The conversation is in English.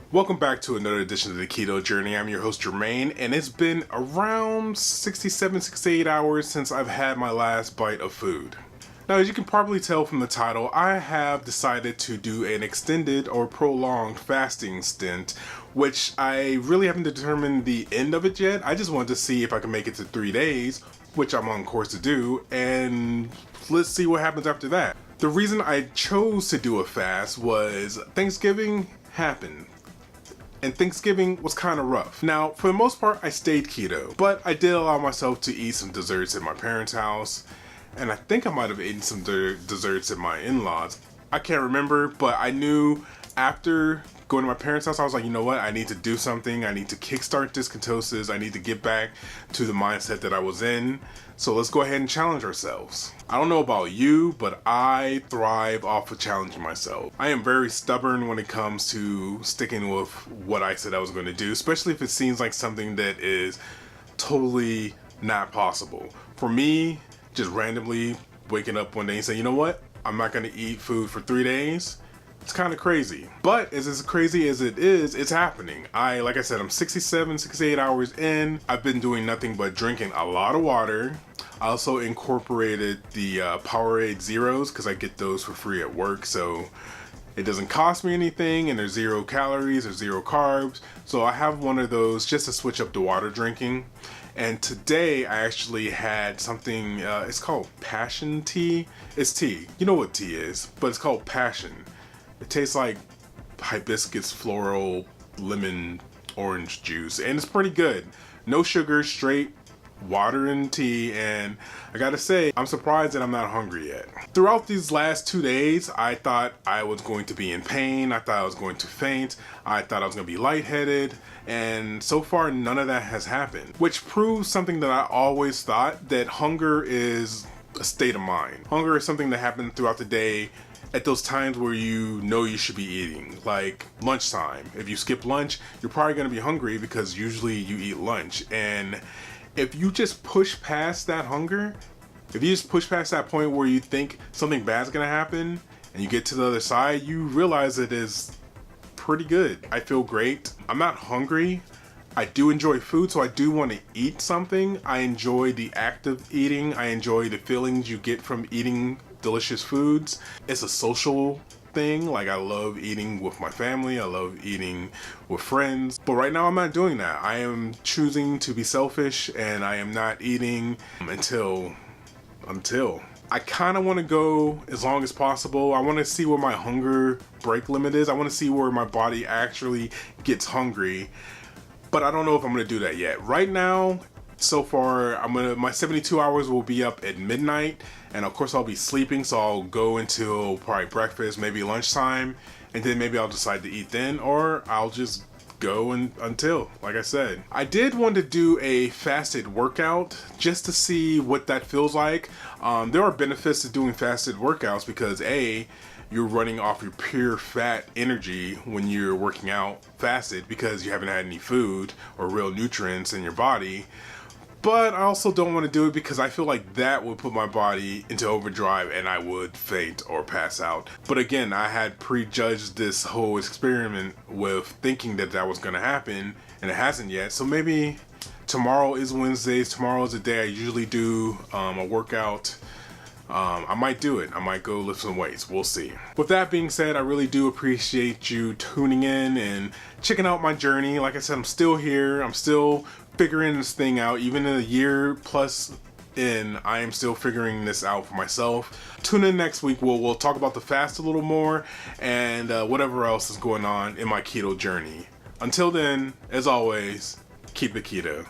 Welcome back to another edition of the Keto Journey. I'm your host Jermaine, and it's been around 68 hours since I've had my last bite of food. Now, as you can probably tell from the title, I have decided to do an extended or prolonged fasting stint, which I really haven't determined the end of it yet. I just wanted to see if I can make it to 3 days, which I'm on course to do, and let's see what happens after that. The reason I chose to do a fast was Thanksgiving happened. And Thanksgiving was kind of rough. Now, for the most part, I stayed keto, but I did allow myself to eat some desserts at my parents' house, and I think I might have eaten some desserts at my in-laws. I can't remember, but I knew after going to my parents' house, I was like, you know what? I need to do something. I need to kickstart this ketosis. I need to get back to the mindset that I was in. So let's go ahead and challenge ourselves. I don't know about you, but I thrive off of challenging myself. I am very stubborn when it comes to sticking with what I said I was going to do, especially if it seems like something that is totally not possible. For me, just randomly waking up one day and saying, you know what? I'm not going to eat food for 3 days. It's kind of crazy, but as crazy as it is, it's happening. Like I said, I'm 68 hours in. I've been doing nothing but drinking a lot of water. I also incorporated the Powerade Zeros because I get those for free at work, so it doesn't cost me anything, and there's 0 calories or 0 carbs. So I have one of those just to switch up the water drinking. And today I actually had something, it's called passion tea. It's tea. You know what tea is, but it's called passion. It tastes like hibiscus, floral, lemon, orange juice, and it's pretty good. No sugar, straight water and tea, and I gotta say, I'm surprised that I'm not hungry yet. Throughout these last 2 days, I thought I was going to be in pain. I thought I was going to faint. I thought I was going to be lightheaded, and so far none of that has happened, which proves something that I always thought, that hunger is a state of mind. Hunger is something that happens throughout the day at those times where you know you should be eating, like lunchtime. If you skip lunch, you're probably going to be hungry because usually you eat lunch. And if you just push past that hunger, if you just push past that point where you think something bad's going to happen and you get to the other side, you realize it is pretty good. I feel great. I'm not hungry. I do enjoy food, so I do want to eat something. I enjoy the act of eating. I enjoy the feelings you get from eating delicious foods. It's a social thing. Like, I love eating with my family. I love eating with friends. But right now I'm not doing that. I am choosing to be selfish, and I am not eating until I kind of want to go as long as possible. I want to see where my hunger break limit is. I want to see where my body actually gets hungry. But I don't know if I'm going to do that yet. Right now, so far, my 72 hours will be up at midnight, and of course I'll be sleeping, so I'll go until probably breakfast, maybe lunchtime, and then maybe I'll decide to eat then, or I'll just go until, like I said. I did want to do a fasted workout just to see what that feels like. There are benefits to doing fasted workouts because you're running off your pure fat energy when you're working out fasted because you haven't had any food or real nutrients in your body. But I also don't want to do it because I feel like that would put my body into overdrive and I would faint or pass out. But again, I had prejudged this whole experiment with thinking that that was going to happen, and it hasn't yet. So maybe tomorrow is Wednesdays. Tomorrow is the day I usually do a workout. I might do it. I might go lift some weights. We'll see. With that being said, I really do appreciate you tuning in and checking out my journey. Like I said, I'm still here. I'm still figuring this thing out. Even a year plus in, I am still figuring this out for myself. Tune in next week. We'll talk about the fast a little more and whatever else is going on in my keto journey. Until then, as always, keep it keto.